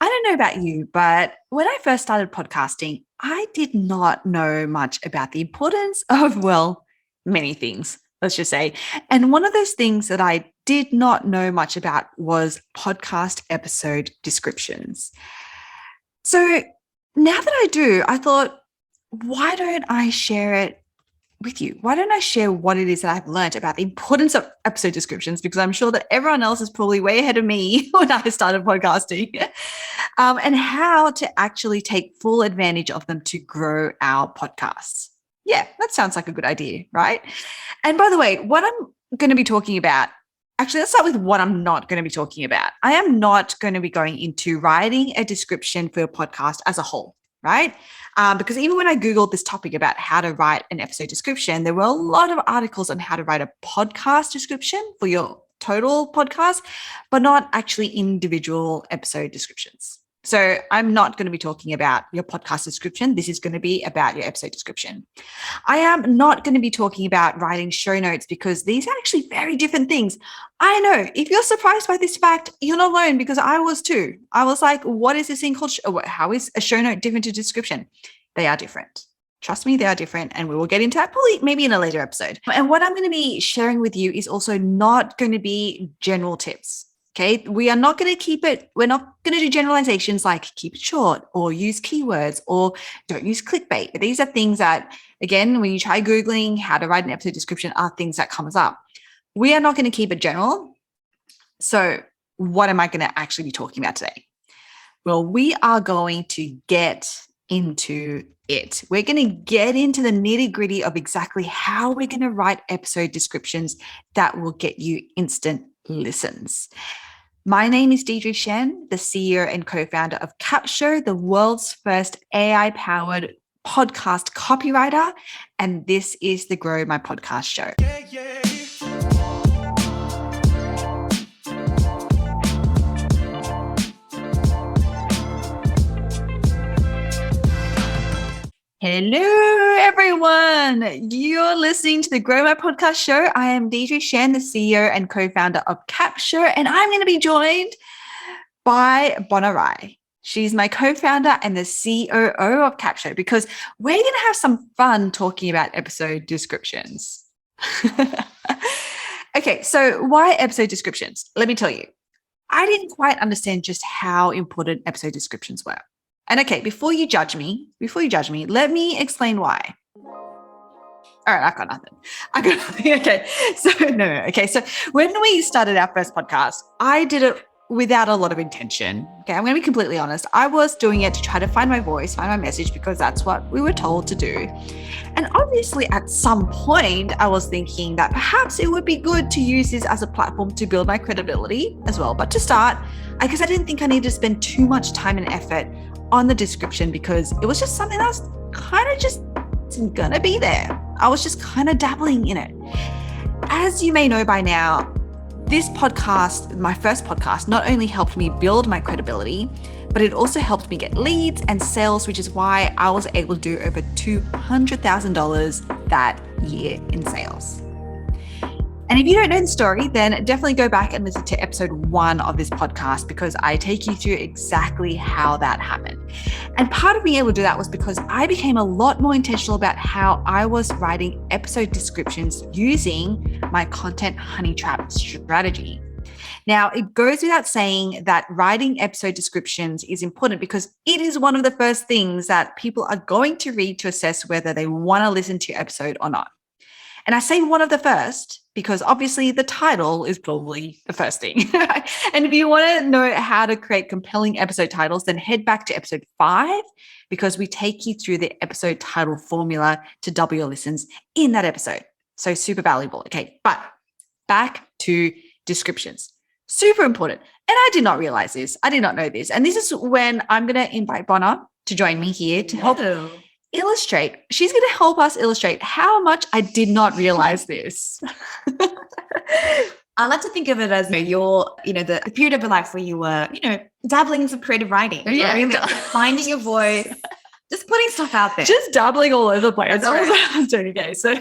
I don't know about you, but when I first started podcasting, I did not know much about the importance of, well, many things, let's just say. And one of those things that I did not know much about was podcast episode descriptions. So now that I do, I thought, why don't I share it with you? Why don't I share what it is that I've learned about the importance of episode descriptions? Because I'm sure that everyone else is probably way ahead of me when I started podcasting, and how to actually take full advantage of them to grow our podcasts. Yeah, that sounds like a good idea, right? And by the way, what I'm going to be talking about, actually, let's start with what I'm not going to be talking about. I am not going to be going into writing a description for your podcast as a whole, right? Because even when I Googled this topic about how to write an episode description, there were a lot of articles on how to write a podcast description for your total podcast, but not actually individual episode descriptions. So I'm not going to be talking about your podcast description. This is going to be about your episode description. I am not going to be talking about writing show notes because these are actually very different things. I know if you're surprised by this fact, you're not alone because I was too. I was like, what is this thing called? How is a show note different to description? They are different. Trust me, they are different. And we will get into that probably maybe in a later episode. And what I'm going to be sharing with you is also not going to be general tips. Okay, we are not going to keep it, we're not going to do generalizations like keep it short or use keywords or don't use clickbait. These are things that, again, when you try Googling how to write an episode description, are things that comes up. We are not going to keep it general. So what am I going to actually be talking about today? Well, we are going to get into it. We're going to get into the nitty-gritty of exactly how we're going to write episode descriptions that will get you instant listens. My name is Deirdre Shen, the CEO and co-founder of Capshow, the world's first AI-powered podcast copywriter, and this is the Grow My Podcast Show. Hello, everyone. You're listening to the Grow My Podcast Show. I am Deirdre Shen, the CEO and co-founder of Capshow, and I'm going to be joined by Bona Rai. She's my co-founder and the COO of Capshow because we're going to have some fun talking about episode descriptions. Okay, so why episode descriptions? Let me tell you. I didn't quite understand just how important episode descriptions were. And okay, before you judge me, let me explain why. All right, I got nothing. Okay. So when we started our first podcast, I did it without a lot of intention. Okay, I'm going to be completely honest. I was doing it to try to find my voice, find my message, because that's what we were told to do. And obviously at some point, I was thinking that perhaps it would be good to use this as a platform to build my credibility as well. But to start, I guess I didn't think I needed to spend too much time and effort on the description because it was just something that was kind of just gonna be there. I was just kind of dabbling in it. As you may know by now, this podcast, my first podcast, not only helped me build my credibility, but it also helped me get leads and sales, which is why I was able to do over $200,000 that year in sales. And if you don't know the story, then definitely go back and listen to episode 1 of this podcast because I take you through exactly how that happened. And part of being able to do that was because I became a lot more intentional about how I was writing episode descriptions using my content honey trap strategy. Now, it goes without saying that writing episode descriptions is important because it is one of the first things that people are going to read to assess whether they want to listen to your episode or not. And I say one of the first because obviously the title is probably the first thing. And if you want to know how to create compelling episode titles, then head back to episode 5 because we take you through the episode title formula to double your listens in that episode. So super valuable. Okay, but back to descriptions. Super important. And I did not realize this. I did not know this. And this is when I'm going to invite Bona to join me here to help illustrate. She's going to help us illustrate how much I did not realize this. I like to think of it as the period of your life where you were, dabbling in some creative writing. Yeah. Finding your voice, just putting stuff out there. Just dabbling all over the place. That's right. I'm doing. Okay, so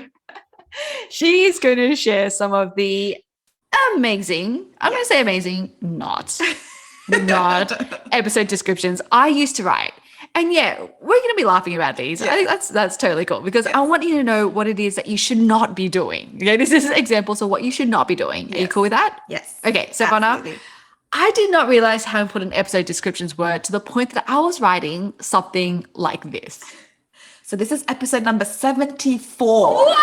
she's going to share some of the amazing, I'm going to say amazing, not not episode descriptions I used to write. And yeah, we're going to be laughing about these. I think that's totally cool because I want you to know what it is that you should not be doing. Okay, this is examples of what you should not be doing. Are you cool with that? Yes. Okay, so Vanna, I did not realize how important episode descriptions were to the point that I was writing something like this. So this is episode number 74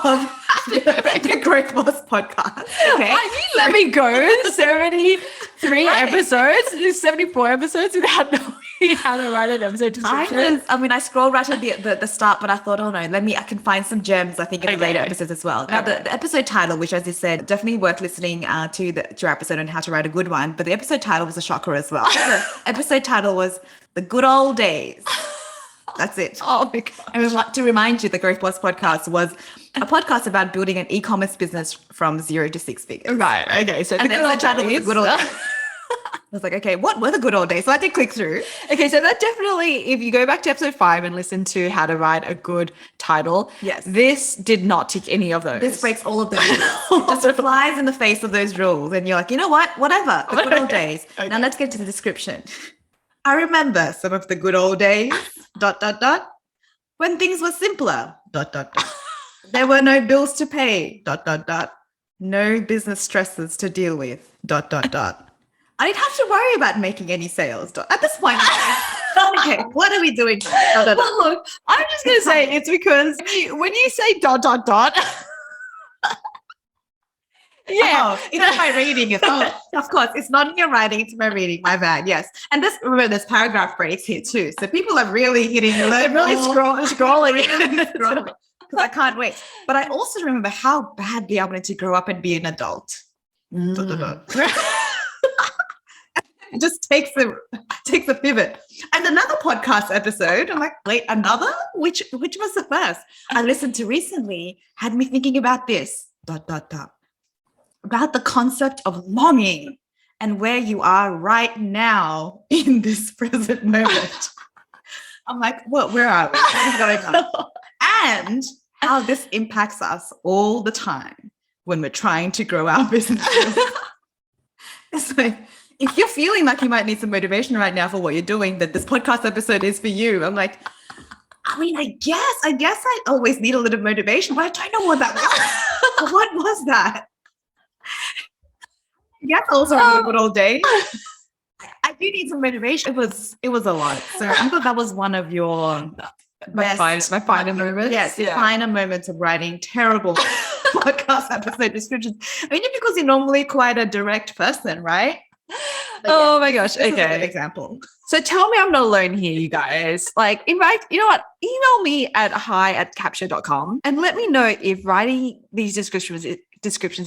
of the Growth Boss podcast. Okay. You let me go 73 episodes, 74 episodes without knowing how to write an episode description. I scrolled right at the start, but I thought, oh no, I can find some gems, I think, in the later episodes as well. Now, the episode title, which, as you said, definitely worth listening to our episode on how to write a good one, but the episode title was a shocker as well. The episode title was The Good Old Days. That's it. Oh my God. And to remind you, the Growth Boss podcast was a podcast about building an e-commerce business from 0 to 6 figures. Right. Okay. So the good old title was The Good Old Days. I was like, okay, what were the good old days? So I did click through. Okay, so that definitely, if you go back to episode 5 and listen to how to write a good title, this did not tick any of those. This breaks all of those rules. Just flies in the face of those rules. And you're like, you know what? Whatever. The good old days. Okay. Now let's get to the description. I remember some of the good old days, ... when things were simpler, ... There were no bills to pay, ... No business stresses to deal with, ... I didn't have to worry about making any sales. At this point, okay, what are we doing? Well, look, I'm just going to say it's because when you say ... it's in my reading. Of course, it's not in your writing, it's my reading. My bad, yes. And remember, there's paragraph breaks here too. So people are really hitting the level. Really scrolling. Because I can't wait. But I also remember how badly I wanted to grow up and be an adult. It just takes a pivot. And another podcast episode, I'm like, wait, another? Which was the first? I listened to recently, had me thinking about this, ... about the concept of longing and where you are right now in this present moment. I'm like, where are we? What is going on? And how this impacts us all the time when we're trying to grow our businesses. It's like, if you're feeling like you might need some motivation right now for what you're doing, that this podcast episode is for you. I'm like, I guess I always need a little motivation, but I don't know what that was. What was that? Yes, also a good old day. I do need some motivation. It was a lot. So I thought that was one of your my finer moments. Yes, finer moments of writing terrible podcast episode descriptions. I mean, because you're normally quite a direct person, right? Oh my gosh. Okay. Is a good example. So tell me I'm not alone here, you guys. Like, you know what? Email me at hi@capture.com and let me know if writing these descriptions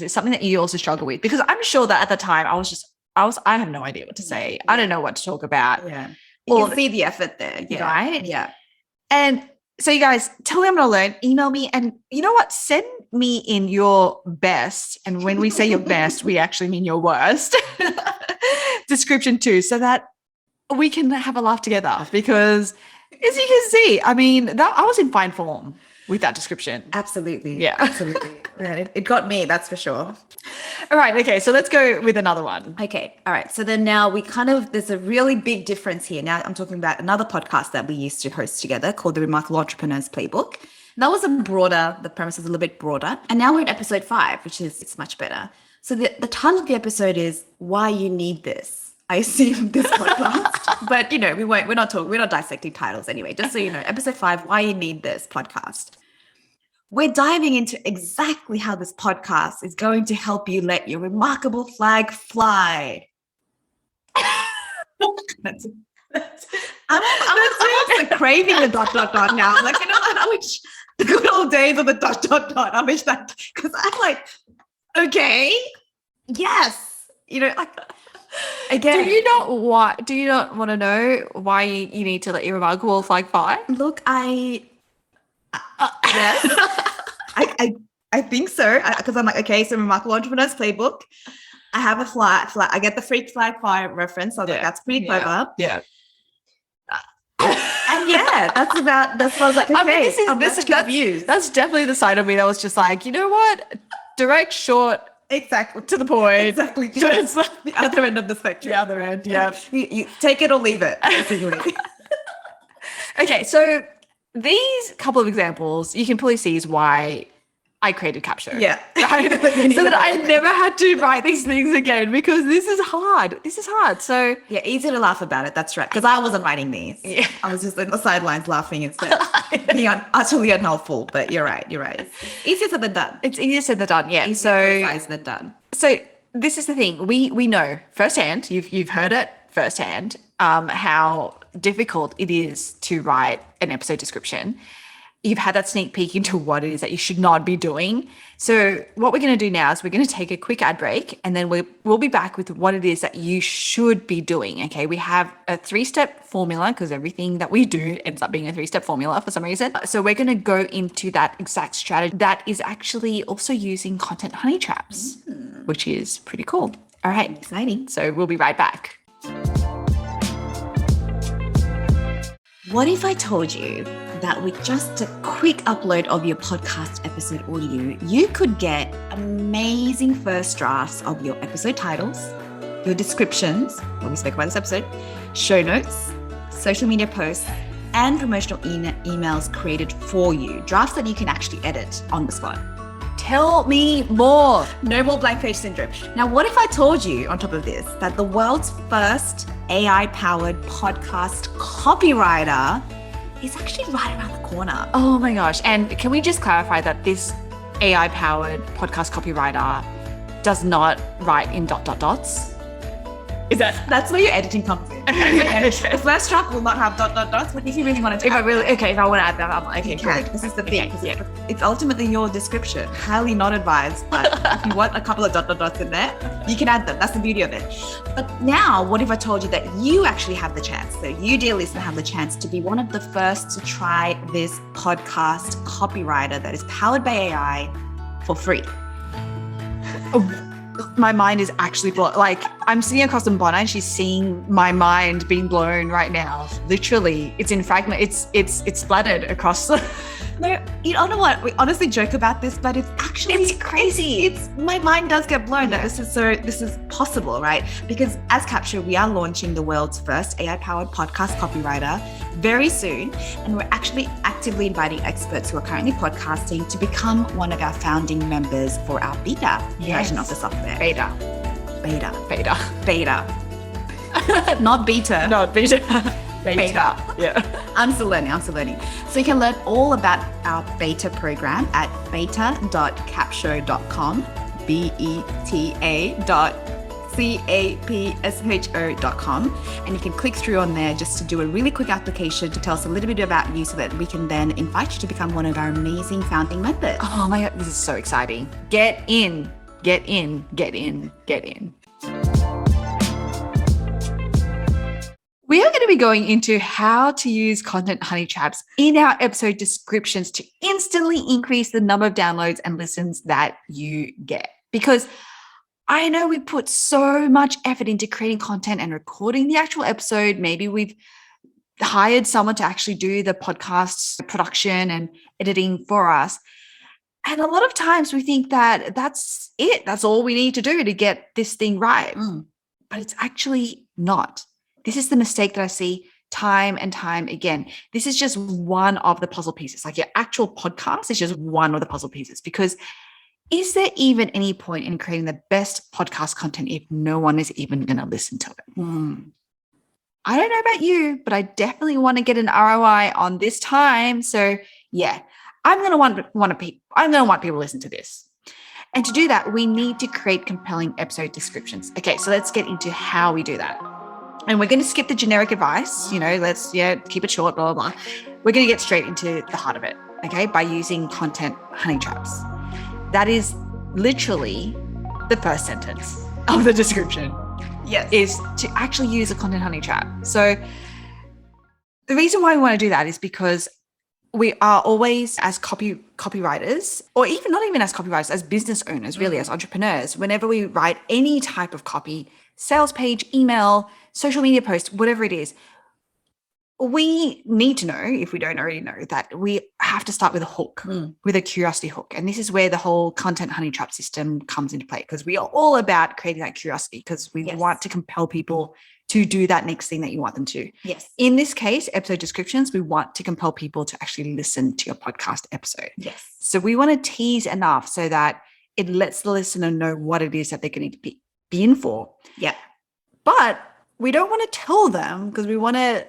is something that you also struggle with. Because I'm sure that at the time I had no idea what to say. I don't know what to talk about. Yeah. You can see the effort there. Yeah. Right? Yeah. And so you guys, tell me I'm not alone. Email me. And you know what? Send me in your best. And when we say your best, we actually mean your worst description too, so that we can have a laugh together. Because as you can see, I mean, I was in fine form with that description. Absolutely. Yeah. Absolutely. Yeah, it got me, that's for sure. All right. Okay. So let's go with another one. Okay. All right. So then now there's a really big difference here. Now I'm talking about another podcast that we used to host together called the Remarkable Entrepreneurs Playbook. And that was the premise was a little bit broader. And now we're in episode 5, it's much better. So the title of the episode is Why You Need This. I assume this podcast, but we're not dissecting titles anyway. Just so you know, episode 5, Why You Need This podcast. We're diving into exactly how this podcast is going to help you let your remarkable flag fly. That's it. I'm also craving the ... now. I'm like, I wish the good old days of the ... I wish that, because I'm like, okay, yes, again. Do you not want to know why you need to let your remarkable flag fly? Look, yes, I think so, because I'm like, okay, so Remarkable Entrepreneurs Playbook. I have a flag. I get the freak flag fire reference. So I was like, that's pretty clever. Yeah. And that's what I was like, okay, this is confused. That's definitely the side of me that was just like, you know what? Direct, short, Exactly. To the point. Exactly. It's The other end of the spectrum. the other end. Yeah. You take it or leave it, basically. Okay, so these couple of examples you can probably see is why I created Capsho. Yeah. Right? So that I never had to write these things again because this is hard. This is hard. So Yeah, easy to laugh about it. That's right. Because I wasn't writing these. Yeah. I was just on the sidelines laughing instead. Being utterly unhelpful. But you're right. You're right. Easier said than done. it's easier said than done. Yeah. Easier than done. So this is the thing. We know firsthand, you've heard it firsthand, how difficult it is to write an episode description. You've had that sneak peek into what it is that you should not be doing. So what we're going to do now is we're going to take a quick ad break and then we'll be back with what it is that you should be doing. Okay. We have a 3-step formula because everything that we do ends up being a 3-step formula for some reason. So we're going to go into that exact strategy that is actually also using content honey traps, which is pretty cool. All right. Exciting. So we'll be right back. What if I told you that with just a quick upload of your podcast episode audio, you could get amazing first drafts of your episode titles, your descriptions, when we spoke about this episode, show notes, social media posts, and promotional emails created for you, drafts that you can actually edit on the spot. Tell me more. No more blank page syndrome. Now, what if I told you, on top of this, that the world's first AI-powered podcast copywriter is actually right around the corner? Oh my gosh. And can we just clarify that this AI-powered podcast copywriter does not write in ... That's where your editing comes in. The first draft will not have ... but if you really want to If I want to add that, I'm like, okay, you can. cool. This is the thing. Okay, yeah. It's ultimately your description. Highly not advised, but if you want a couple of ... in there, you can add them. That's the beauty of it. But now, what if I told you that you actually have the chance? So you, dear listener, have the chance to be one of the first to try this podcast copywriter that is powered by AI for free. My mind is actually blown. Like, I'm sitting across from Bona and she's seeing my mind being blown right now. Literally, it's in fragment. It's splattered across the... No, you don't know what? We honestly joke about this, but it's actually It's crazy. It's my mind does get blown that this is possible, right? Because as Capsho, we are launching the world's first AI-powered podcast copywriter very soon, and we're actually actively inviting experts who are currently podcasting to become one of our founding members for our beta version of the software. Beta. Not beta. No, beta. Beta. Yeah. I'm still learning. So you can learn all about our beta program at beta.capsho.com, beta.capsho.com. And you can click through on there just to do a really quick application to tell us a little bit about you so that we can then invite you to become one of our amazing founding members. Oh my God, this is so exciting. Get in. We are going to be going into how to use content honey traps in our episode descriptions to instantly increase the number of downloads and listens that you get. Because I know we put so much effort into creating content and recording the actual episode. Maybe we've hired someone to actually do the podcast production and editing for us. And a lot of times we think that that's it. That's all we need to do to get this thing right. But it's actually not. This is the mistake that I see time and time again. This is just one of the puzzle pieces. Like, your actual podcast is just one of the puzzle pieces, because is there even any point in creating the best podcast content if no one is even going to listen to it? I don't know about you, but I definitely want to get an ROI on this time. So yeah, I'm going to want people to listen to this. And to do that, we need to create compelling episode descriptions. Okay, so let's get into how we do that. And we're going to skip the generic advice, let's keep it short, blah, blah, blah. We're going to get straight into the heart of it, okay, by using content honey traps. That is literally the first sentence of the description. Yes. Is to actually use a content honey trap. So the reason why we want to do that is because we are always, as copywriters, or even not even as copywriters, as business owners, really, as entrepreneurs, whenever we write any type of copy, sales page, email, social media post, whatever it is, we need to know, if we don't already know, that we have to start with a hook, with a curiosity hook. And this is where the whole content honey trap system comes into play, because we are all about creating that curiosity, because we want to compel people to do that next thing that you want them to. Yes. In this case, episode descriptions, we want to compel people to actually listen to your podcast episode. Yes. So we want to tease enough so that it lets the listener know what it is that they're going to be in for. Yeah. But we don't want to tell them, because we want to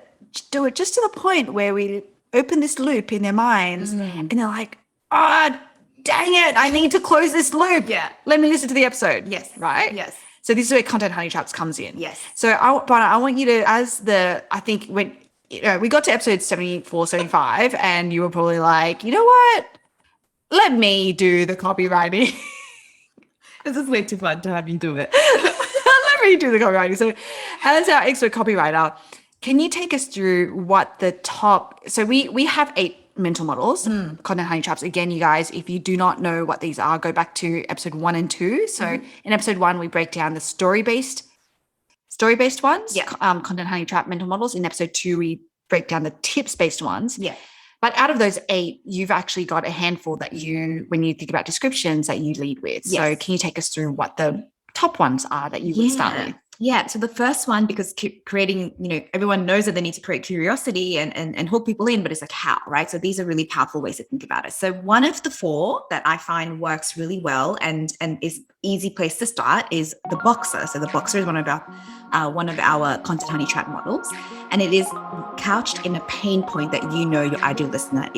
do it just to the point where we open this loop in their minds and they're like, oh, dang it, I need to close this loop. Yeah. Let me listen to the episode. Yes. Right? Yes. So this is where content honey traps comes in. Yes. So I want you to, I think when, we got to episode 74, 75, and you were probably like, you know what? Let me do the copywriting. This is way too fun to have you do it. Let me do the copywriting. So as our expert copywriter, can you take us through what the top, so we have 8 mental models, content honey traps. Again, you guys, if you do not know what these are, go back to episode 1 and 2. So in episode 1, we break down the story-based ones, content honey trap mental models. In episode 2, we break down the tips-based ones. Yeah. But out of those 8, you've actually got a handful that you, when you think about descriptions, that you lead with. Yes. So can you take us through what the top ones are that you would start with? Yeah. So the first one, because creating, everyone knows that they need to create curiosity and hook people in, but it's like how, right? So these are really powerful ways to think about it. So one of the 4 that I find works really well and is easy place to start is the boxer. So the boxer is one of our content honey trap models, and it is couched in a pain point that your ideal listener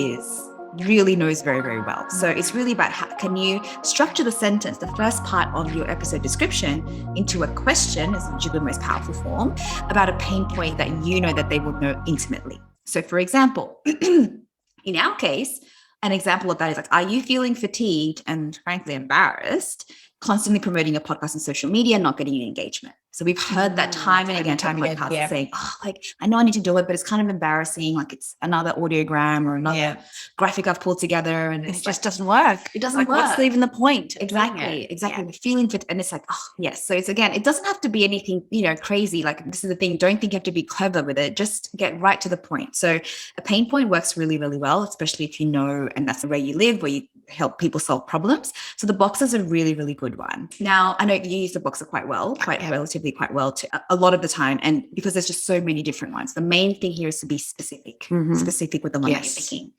really knows very, very well. So it's really about how can you structure the sentence, the first part of your episode description, into a question, is usually the most powerful form, about a pain point that that they will know intimately. So for example, in our case, an example of that is like, are you feeling fatigued and frankly embarrassed, constantly promoting a podcast on social media, not getting any engagement? So we've heard that time and again, saying, I know I need to do it, but it's kind of embarrassing. Like it's another audiogram or another graphic I've pulled together, and it just doesn't work. It doesn't work. What's even the point? Exactly. The feeling fit, and it's like, yes. So it's again, it doesn't have to be anything, crazy. Like this is the thing. Don't think you have to be clever with it. Just get right to the point. So a pain point works really, really well, especially if and that's the way you live, where you help people solve problems. So the boxer is a really, really good one. Now, I know you use the boxer quite well to a lot of the time. And because there's just so many different ones, the main thing here is to be specific with the one that you're picking.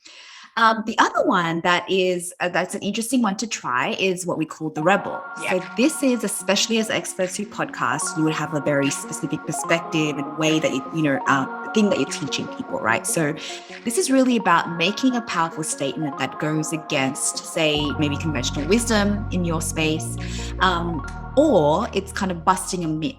The other one that's an interesting one to try is what we call the rebel. So this is, especially as experts who podcast, you would have a very specific perspective and way that thing that you're teaching people, right? So this is really about making a powerful statement that goes against, say, maybe conventional wisdom in your space, or it's kind of busting a myth,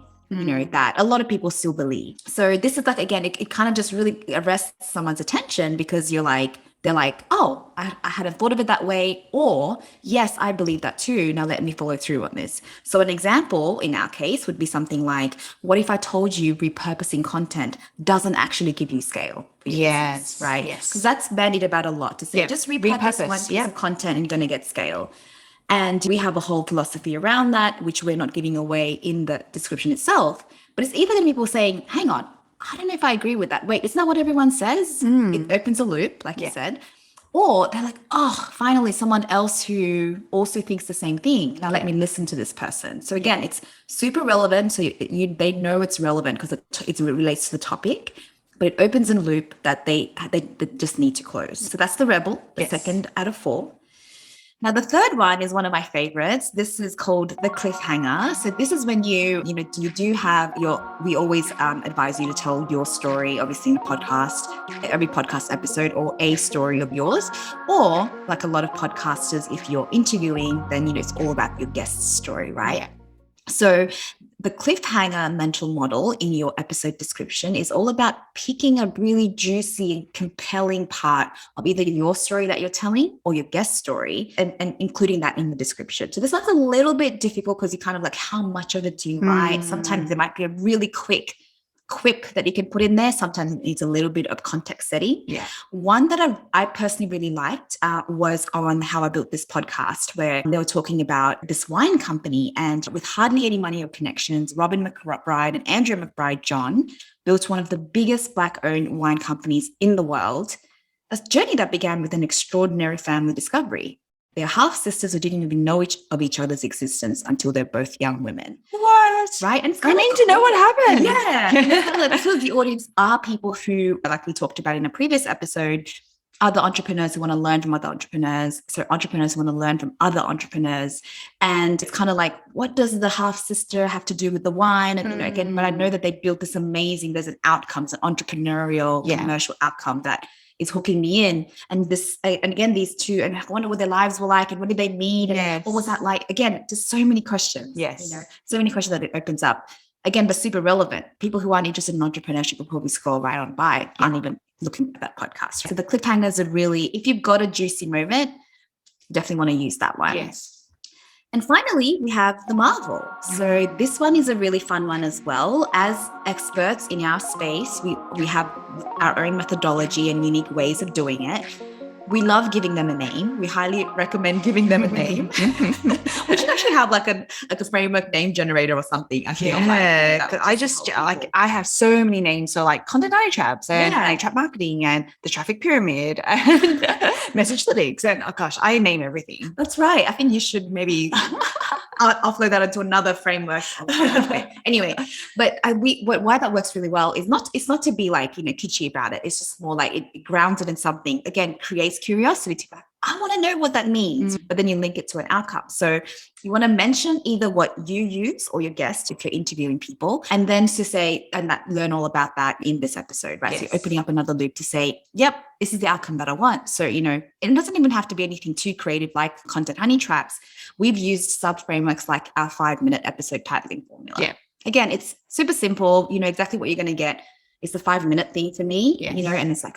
that a lot of people still believe. So this is like, again, it kind of just really arrests someone's attention, because they're like, oh, I hadn't thought of it that way. Or, yes, I believe that too. Now let me follow through on this. So an example in our case would be something like, what if I told you repurposing content doesn't actually give you scale? Yes. Right? Yes. Because that's bandied about a lot, to say, just repurpose one piece of content and you're going to get scale. And we have a whole philosophy around that, which we're not giving away in the description itself. But it's either going to be people saying, hang on, I don't know if I agree with that. Wait, isn't that what everyone says? It opens a loop, like you said. Or they're like, oh, finally, someone else who also thinks the same thing. Now let me listen to this person. So again, it's super relevant. So they know it's relevant because it relates to the topic, but it opens a loop that they just need to close. So that's the rebel, the second out of 4. Now, the third one is one of my favorites. This is called the cliffhanger. So this is when you do have we always advise you to tell your story, obviously in the podcast, every podcast episode, or a story of yours, or like a lot of podcasters, if you're interviewing, then, it's all about your guest story, right? Yeah. So the cliffhanger mental model in your episode description is all about picking a really juicy and compelling part of either your story that you're telling or your guest story, and including that in the description. So this is a little bit difficult because you kind of like, how much of it do you write? Sometimes there might be a really quick quip that you can put in there. Sometimes it needs a little bit of context setting. Yeah. One that I personally really liked was on How I Built This Podcast, where they were talking about this wine company, and with hardly any money or connections, Robin McBride and Andrew McBride John built one of the biggest Black-owned wine companies in the world, a journey that began with an extraordinary family discovery. They're half sisters who didn't even know of each other's existence until they're both young women. What? Right? And it's I need to know what happened. Yeah. And it's kind of like, so the audience are people who, like we talked about in a previous episode, other entrepreneurs who want to learn from other entrepreneurs. So entrepreneurs who want to learn from other entrepreneurs. And it's kind of like, what does the half sister have to do with the wine? And again, but I know that they built this amazing, there's an outcome, it's an entrepreneurial commercial outcome that is hooking me in. And this, and again, these two, and I wonder what their lives were like and what did they mean? And what was that like? Again, just so many questions. Yes. So many questions that it opens up. Again, but super relevant. People who aren't interested in entrepreneurship will probably scroll right on by, aren't even looking at that podcast. So the cliffhangers are really, if you've got a juicy moment, definitely want to use that one. Yes. And finally, we have the Marvel. So this one is a really fun one as well. As experts in our space, we have our own methodology and unique ways of doing it. We love giving them a name. We highly recommend giving them a name. We should actually have like a framework name generator or something. I feel because I have so many names. So like content honey traps and honey trap marketing and the traffic pyramid and message lytics and I name everything. That's right. I think you should maybe offload that into another framework. Anyway, but why that works really well is it's not to be like, kitschy about it. It's just more like it grounds it in something. Again, creates curiosity to be like, I want to know what that means, but then you link it to an outcome. So you want to mention either what you use or your guest if you're interviewing people, and then to say, learn all about that in this episode, right? Yes. So you're opening up another loop to say, yep, this is the outcome that I want. So, it doesn't even have to be anything too creative like content honey traps. We've used sub frameworks like our 5-minute episode titling formula. Yeah. Again, it's super simple. You know exactly what you're going to get. It's the 5-minute thing for me, and it's like,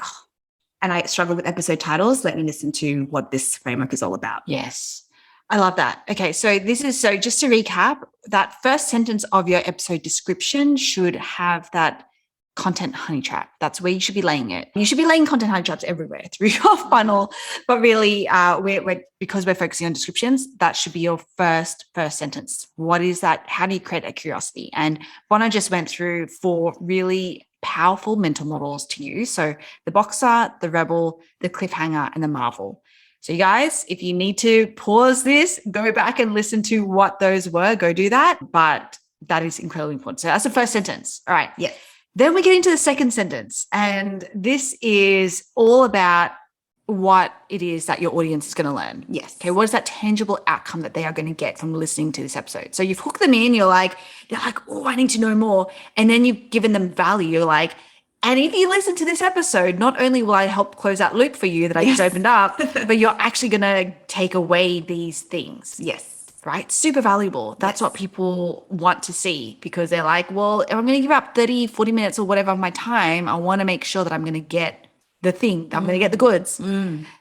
and I struggle with episode titles. Let me listen to what this framework is all about. Yes. I love that. Okay. So just to recap, that first sentence of your episode description should have that content honey trap. That's where you should be laying it. You should be laying content honey traps everywhere through your funnel, but really because we're focusing on descriptions, that should be your first sentence. What is that? How do you create a curiosity? And Bono just went through 4 really powerful mental models to use. So the boxer, the rebel, the cliffhanger, and the marvel. So you guys, if you need to pause this, go back and listen to what those were, go do that. But that is incredibly important. So that's the first sentence. All right. Yeah. Then we get into the second sentence. And this is all about what it is that your audience is going to learn. Yes. Okay. What is that tangible outcome that they are going to get from listening to this episode? So you've hooked them in, they're like, oh, I need to know more. And then you've given them value. You're like, and if you listen to this episode, not only will I help close that loop for you that I just opened up, but you're actually going to take away these things. Yes. Right? Super valuable. That's what people want to see, because they're like, well, if I'm going to give up 30, 40 minutes or whatever of my time, I want to make sure that I'm going to get the thing, I'm going to get the goods.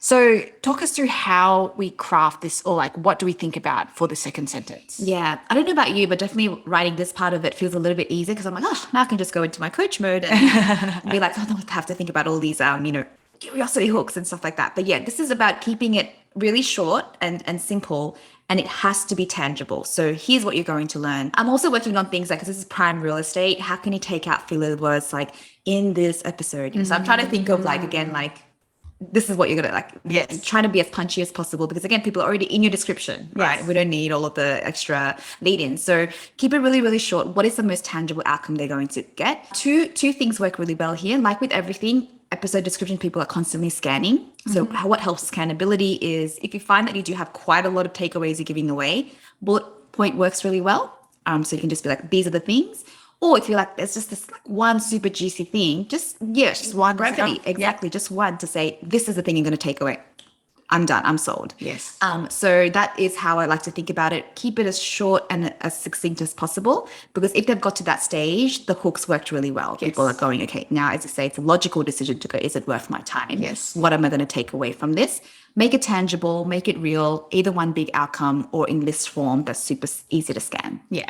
So talk us through how we craft this, or like, what do we think about for the second sentence? Yeah. I don't know about you, but definitely writing this part of it feels a little bit easier, because I'm like, now I can just go into my coach mode and be like, I don't have to think about all these, curiosity hooks and stuff like that. But yeah, this is about keeping it really short and simple, and it has to be tangible. So here's what you're going to learn. I'm also working on things like, because this is prime real estate, how can you take out filler words like in this episode? So I'm trying to think of this is what you're going to trying to be as punchy as possible, because again, people are already in your description, right? We don't need all of the extra lead-ins. So keep it really, really short. What is the most tangible outcome they're going to get? Two things work really well here. Like with everything, episode description, people are constantly scanning. So what helps scannability is, if you find that you do have quite a lot of takeaways you're giving away, bullet point works really well. So you can just be like, these are the things. Or if you're like, there's just this one super juicy thing, just one brevity. Exactly. Just one to say, this is the thing you're going to take away. I'm done. I'm sold. Yes. So that is how I like to think about it. Keep it as short and as succinct as possible, because if they've got to that stage, the hooks worked really well. Yes. People are going, okay, now, as I say, it's a logical decision to go, is it worth my time? Yes. What am I going to take away from this? Make it tangible, make it real, either one big outcome or in list form that's super easy to scan. Yeah.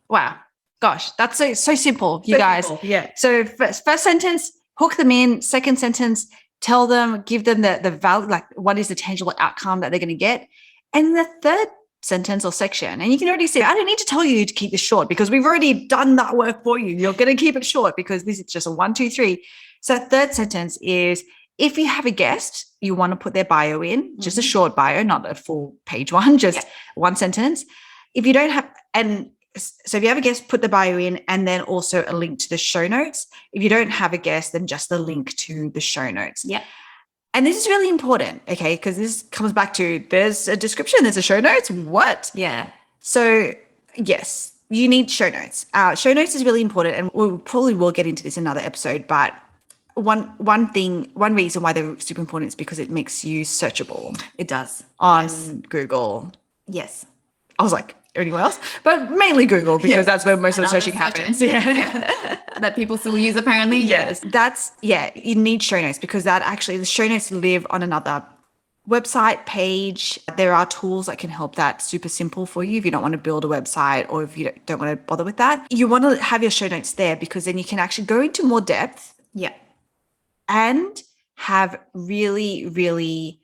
Wow. Gosh, that's so simple, you So guys. simple, yeah. So first sentence, hook them in. Second sentence, tell them, give them the value, like what is the tangible outcome that they're going to get. And the third sentence or section, and you can already see, I don't need to tell you to keep this short because we've already done that work for you. You're going to keep it short because this is just a 1, 2, 3. So third sentence is, if you have a guest, you want to put their bio in, just a short bio, not a full page one, just one sentence. If you don't have, and so if you have a guest, put the bio in and then also a link to the show notes. If you don't have a guest, then just a link to the show notes. Yeah. And this is really important, okay, because this comes back to there's a description, there's a show notes. What? Yeah. So yes, you need show notes. Show notes is really important, and we probably will get into this in another episode, but one reason why they're super important is because it makes you searchable. It does. On Google. Yes. I was like, anywhere else? But mainly Google, because that's where most of the searching happens. Yeah. That people still use apparently. Yes. You need show notes because the show notes live on another website page. There are tools that can help that super simple for you if you don't want to build a website or if you don't want to bother with that. You want to have your show notes there because then you can actually go into more depth. Yeah. And have really, really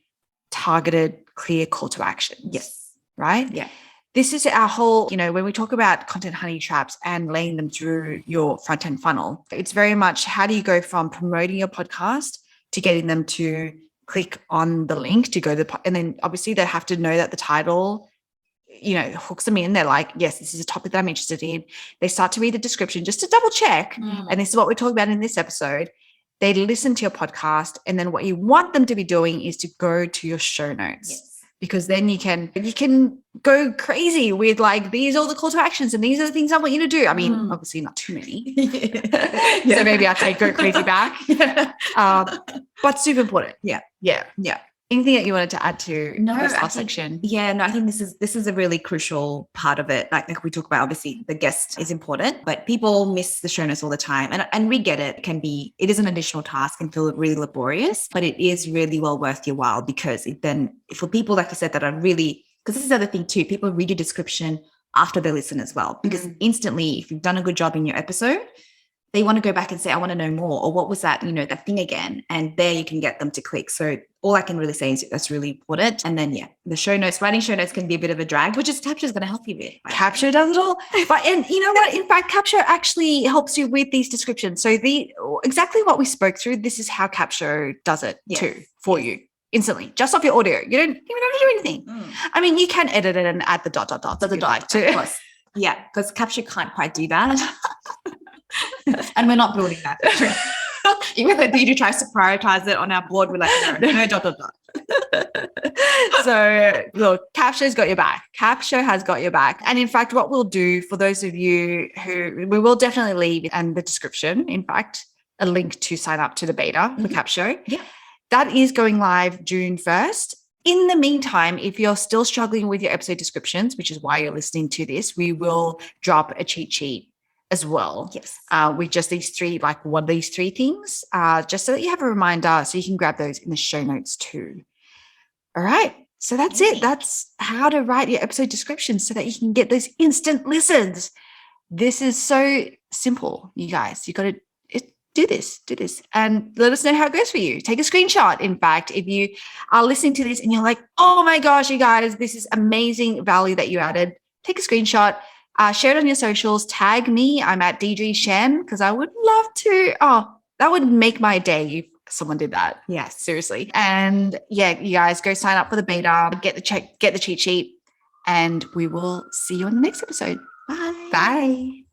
targeted, clear call to action. Yes. Right? Yeah. This is our whole, when we talk about content honey traps and laying them through your front end funnel, it's very much how do you go from promoting your podcast to getting them to click on the link to go to and then obviously they have to know that the title, hooks them in. They're like, yes, this is a topic that I'm interested in. They start to read the description just to double check. And this is what we're talking about in this episode. They listen to your podcast. And then what you want them to be doing is to go to your show notes. Yes. Because then you can go crazy with like, these are all the call to actions and these are the things I want you to do. I mean, obviously not too many. So maybe I take go crazy back. But super important. Yeah. Anything that you wanted to add to this last section? Yeah, no, I think this is a really crucial part of it. Like we talk about, obviously the guest is important, but people miss the show notes all the time. And we get it. It is an additional task and feel really laborious, but it is really well worth your while because for people, like I said, that are really, because this is the other thing too, people read your description after they listen as well, because instantly, if you've done a good job in your episode, they want to go back and say, I want to know more, or what was that, that thing again? And there you can get them to click. So all I can really say is that's really important. And then, the show notes, writing show notes can be a bit of a drag, which is Capture is going to help you with. Capture does it all. And you know what? In fact, Capture actually helps you with these descriptions. So exactly what we spoke through, this is how Capture does it too for you instantly, just off your audio. You don't even have to do anything. I mean, you can edit it and add the dot if you'd like to. Of course. Yeah, because Capture can't quite do that. And we're not building that. Even though Deirdre tries to prioritize it on our board, we're like, no, dot. So look, Capture's got your back. Capture has got your back. And in fact, what we'll do for those of you we will definitely leave in the description, in fact, a link to sign up to the beta for Capture. Yeah. That is going live June 1st. In the meantime, if you're still struggling with your episode descriptions, which is why you're listening to this, we will drop a cheat sheet as well. Yes. With just these three, like one of these three things, just so that you have a reminder so you can grab those in the show notes too. All right. So that's it. That's how to write your episode descriptions so that you can get those instant listens. This is so simple, you guys. You got to do this and let us know how it goes for you. Take a screenshot. In fact, if you are listening to this and you're like, oh my gosh, you guys, this is amazing value that you added, take a screenshot. Share it on your socials. Tag me. I'm at Deirdre Shen because I would love to. Oh, that would make my day if someone did that. Yeah, seriously. And you guys go sign up for the beta, get the cheat sheet, and we will see you on the next episode. Bye. Bye.